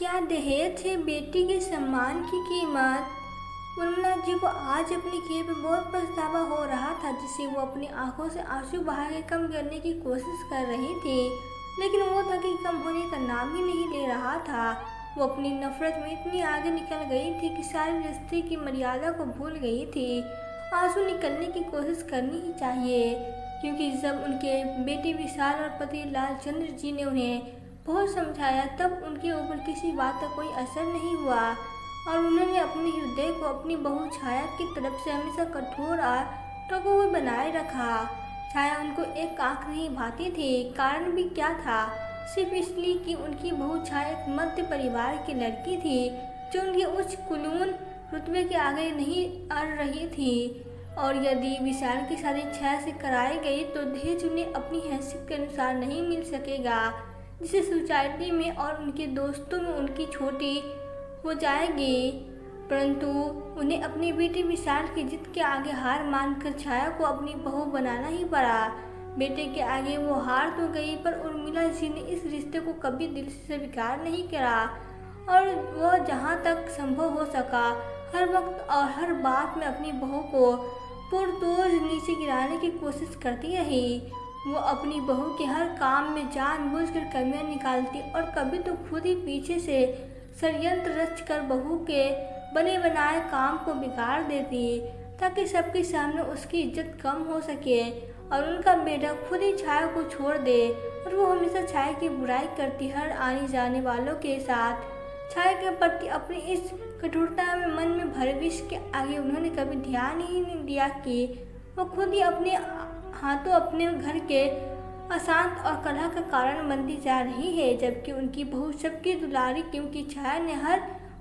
क्या दहेज है बेटी के सम्मान की कीमत? उर्मिला जी को आज अपने किए पे बहुत पछतावा हो रहा था, जिसे वो अपनी आंखों से आंसू बहा के कम करने की कोशिश कर रही थी, लेकिन वो धकी कम होने का नाम ही नहीं ले रहा था। वो अपनी नफरत में इतनी आगे निकल गई थी कि सारे रिश्ते की मर्यादा को भूल गई थी। आंसू निकलने की कोशिश करनी ही चाहिए, क्योंकि जब उनके बेटे विशाल और पति लालचंद्र जी ने उन्हें बहुत समझाया, तब उनके ऊपर किसी बात का कोई असर नहीं हुआ और उन्होंने अपने हृदय को अपनी बहू छाया की तरफ से हमेशा कठोर और टको हुए बनाए रखा। छाया उनको एक आंख नहीं भाती थी। कारण भी क्या था? सिर्फ इसलिए कि उनकी बहू छाया एक मध्य परिवार की लड़की थी, जो उनके उच्च कुलीन रुतबे के आगे नहीं अड़ रही थी। और यदि विशाल की शादी छाया से कराई गई तो दहेज उन्हें अपनी हैसियत के अनुसार नहीं मिल सकेगा, जिसे सोसाइटी में और उनके दोस्तों में उनकी छोटी हो जाएगी। परंतु उन्हें अपनी बेटी विशाल की जिद के आगे हार मानकर छाया को अपनी बहू बनाना ही पड़ा। बेटे के आगे वो हार तो गई, पर उर्मिला जी ने इस रिश्ते को कभी दिल से स्वीकार नहीं करा और वह जहाँ तक संभव हो सका हर वक्त और हर बात में अपनी बहू को पुरतोड़ नीचे गिराने की कोशिश करती रही। वो अपनी बहू के हर काम में जानबूझकर कमियां निकालती और कभी तो खुद ही पीछे से षड्यंत्र रचकर बहू के बने बनाए काम को बिगाड़ देती, ताकि सबके सामने उसकी इज्जत कम हो सके और उनका बेटा खुद ही छाया को छोड़ दे। और वो हमेशा छाया की बुराई करती, हर आने जाने वालों के साथ छाया के प्रति अपनी इस कठोरता में मन में भरविश के आगे उन्होंने कभी ध्यान ही नहीं दिया कि वो खुद ही अपने हाथों अपने घर के अशांत और कलह का कारण बनती जा रही है, जबकि उनकी बहू सबकी दुलारी, क्योंकि छाया ने हर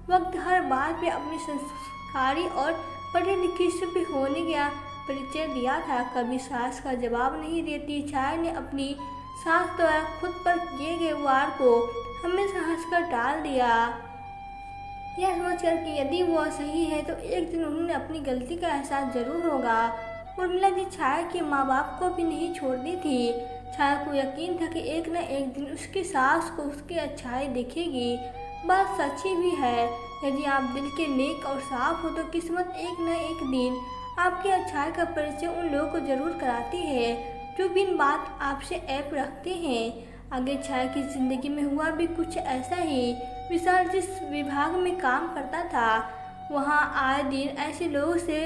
वक्त हर बात पे अपनी संस्कारी और पढ़ी लिखी सभ्य होने का परिचय दिया था। कभी सास का जवाब नहीं देती। छाया ने अपनी सास द्वारा खुद पर किए गए वार को हमेशा हंसकर टाल दिया, यह सोचकर कि यदि वह सही है तो एक दिन उन्होंने अपनी गलती का एहसास जरूर होगा। उर्मिला जी छाया के माँ बाप को भी नहीं छोड़ती थी। छाया को यकीन था कि एक न एक दिन उसकी सास को उसकी अच्छाई दिखेगी। बात सच्ची भी है। यदि आप दिल के नेक और साफ हो तो किस्मत एक न एक दिन आपकी अच्छाई का परिचय उन लोगों को जरूर कराती है जो बिन बात आपसे ऐप रखते हैं। आगे छाया की जिंदगी में हुआ भी कुछ ऐसा ही। विशाल जिस विभाग में काम करता था, वहाँ आए दिन ऐसे लोगों से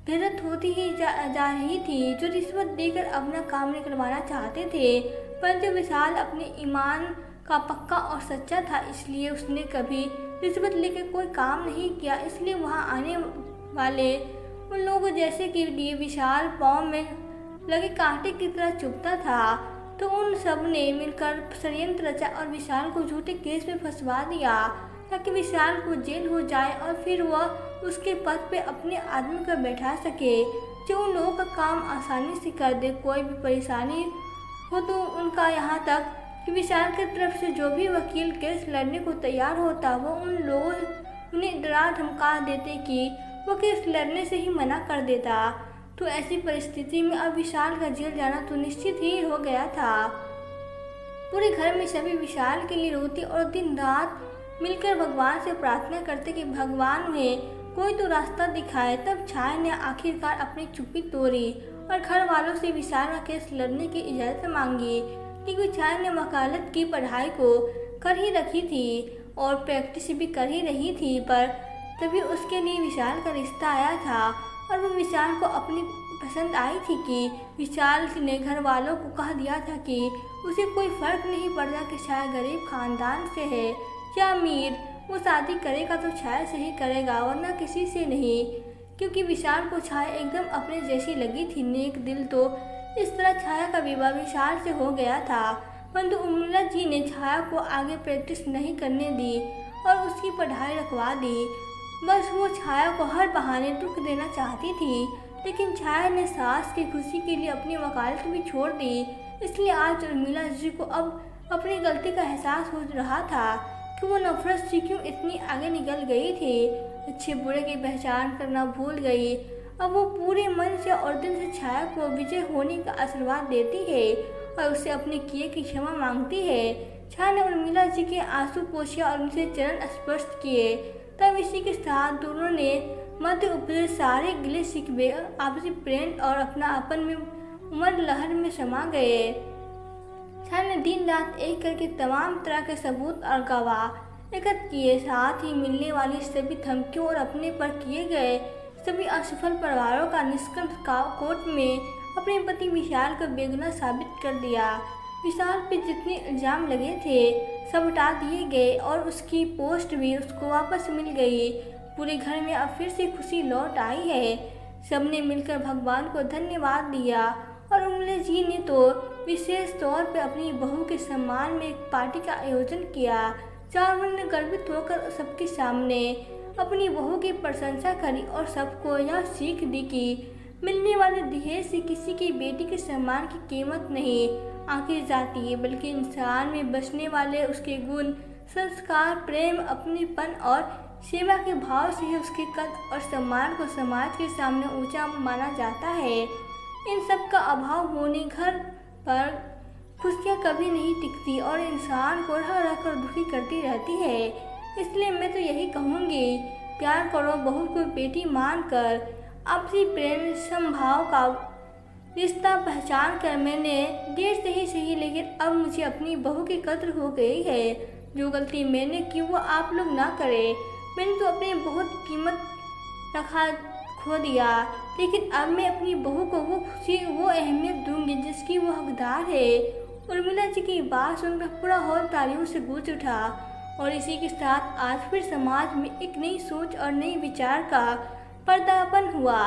भेदत होती ही जा रही थी जो रिश्वत देकर अपना काम निकलवाना चाहते थे। परंतु विशाल अपने ईमान का पक्का और सच्चा था, इसलिए उसने कभी रिश्वत लेकर कोई काम नहीं किया। इसलिए वहाँ आने वाले उन लोगों जैसे के लिए विशाल पाँव में लगे कांटे की तरह चुभता था। तो उन सब ने मिलकर षड्यंत्र रचा और विशाल को झूठे केस में फंसवा दिया, ताकि विशाल को जेल हो जाए और फिर वह उसके पद पे अपने आदमी को बैठा सके, जो उन लोगों का काम आसानी से कर दे। कोई भी परेशानी हो तो उनका यहाँ तक कि विशाल की तरफ से जो भी वकील केस लड़ने को तैयार होता, वो उन लोगों उन्हें डरा धमका देते कि वो केस लड़ने से ही मना कर देता। तो ऐसी परिस्थिति में अब विशाल का जेल जाना तो निश्चित ही हो गया था। पूरे घर में सभी विशाल के लिए रोते और दिन रात मिलकर भगवान से प्रार्थना करते कि भगवान उन्हें कोई तो रास्ता दिखाए। तब छाया ने आखिरकार अपनी चुप्पी तोड़ी और घर वालों से विशाल का केस लड़ने की इजाज़त मांगी, क्योंकि छाया ने वकालत की पढ़ाई को कर ही रखी थी और प्रैक्टिस भी कर ही रही थी। पर तभी उसके लिए विशाल का रिश्ता आया था और वो विशाल को अपनी पसंद आई थी कि विशाल ने घर वालों को कह दिया था कि उसे कोई फर्क नहीं पड़ता कि छाया गरीब खानदान से है या अमीर, वो शादी करेगा तो छाया से ही करेगा, वरना किसी से नहीं। क्योंकि विशाल को छाया एकदम अपने जैसी लगी थी, नेक दिल। तो इस तरह छाया का विवाह विशाल से हो गया था। परंतु उर्मिला जी ने छाया को आगे प्रैक्टिस नहीं करने दी और उसकी पढ़ाई रखवा दी। बस वो छाया को हर बहाने दुख देना चाहती थी, लेकिन छाया ने सास की खुशी के लिए अपनी वकालत भी छोड़ दी। इसलिए आज उर्मिला जी को अब अपनी गलती का एहसास हो रहा था कि वो नफरत से क्यों इतनी आगे निकल गई थी। अच्छे बुरे की पहचान करना भूल गई। अब वो पूरे मन से और दिल से छाया को विजय होने का आशीर्वाद देती है और उससे अपने किए की क्षमा मांगती है। छा ने उर्मिला जी के आंसू पोंछे और उनसे चरण स्पर्श किए। तब इसी के साथ दोनों ने मध्य उपजे सारे गिले शिकवे, आपसी प्रेम और अपनापन में उमड़ लहर में समा गए। छा ने दिन रात एक करके तमाम तरह के सबूत और गवाह एकत्र किए, साथ ही मिलने वाली सभी धमकियों और अपने पर किए गए सभी असफल परिवारों का निष्कर्ष कोर्ट में अपने पति विशाल को बेगुनाह साबित कर दिया। विशाल पे जितने इल्जाम लगे थे सब हटा दिए गए और उसकी पोस्ट भी उसको वापस मिल गई। पूरे घर में अब फिर से खुशी लौट आई है। सबने मिलकर भगवान को धन्यवाद दिया और उर्मिला जी ने तो विशेष तौर पर अपनी बहू के सम्मान में एक पार्टी का आयोजन किया। चारों ने गर्वित होकर सबके सामने अपनी बहू की प्रशंसा करी और सबको यह सीख दी कि मिलने वाले दहेज से किसी की बेटी के सम्मान की कीमत नहीं आंकी जाती है, बल्कि इंसान में बसने वाले उसके गुण, संस्कार, प्रेम, अपनेपन और सेवा के भाव से ही उसके कद और सम्मान को समाज के सामने ऊंचा माना जाता है। इन सब का अभाव होने घर पर खुशियाँ कभी नहीं टिकती और इंसान को रह रह कर दुखी करती रहती है। इसलिए मैं तो यही कहूँगी, प्यार करो बहू को बेटी मानकर। आपसी प्रेम समभाव का रिश्ता पहचान कर मैंने देर से ही सही, लेकिन अब मुझे अपनी बहू की कद्र हो गई है। जो गलती मैंने की वो आप लोग ना करें। मैंने तो अपनी बहुत कीमत रखा खो दिया, लेकिन अब मैं अपनी बहू को वो खुशी, वो अहमियत दूंगी जिसकी वो हकदार है। उर्मिला जी की बात सुनकर पूरा हॉल तालियों से गूंज उठा और इसी के साथ आज फिर समाज में एक नई सोच और नई विचार का पर्दापण हुआ,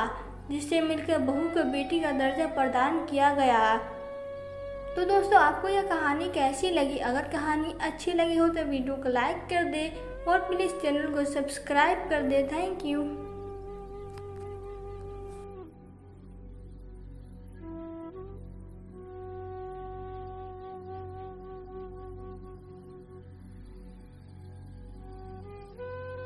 जिससे मिलकर बहू को बेटी का दर्जा प्रदान किया गया। तो दोस्तों, आपको यह कहानी कैसी लगी? अगर कहानी अच्छी लगी हो तो वीडियो को लाइक कर दे और प्लीज़ चैनल को सब्सक्राइब कर दे। Thank you.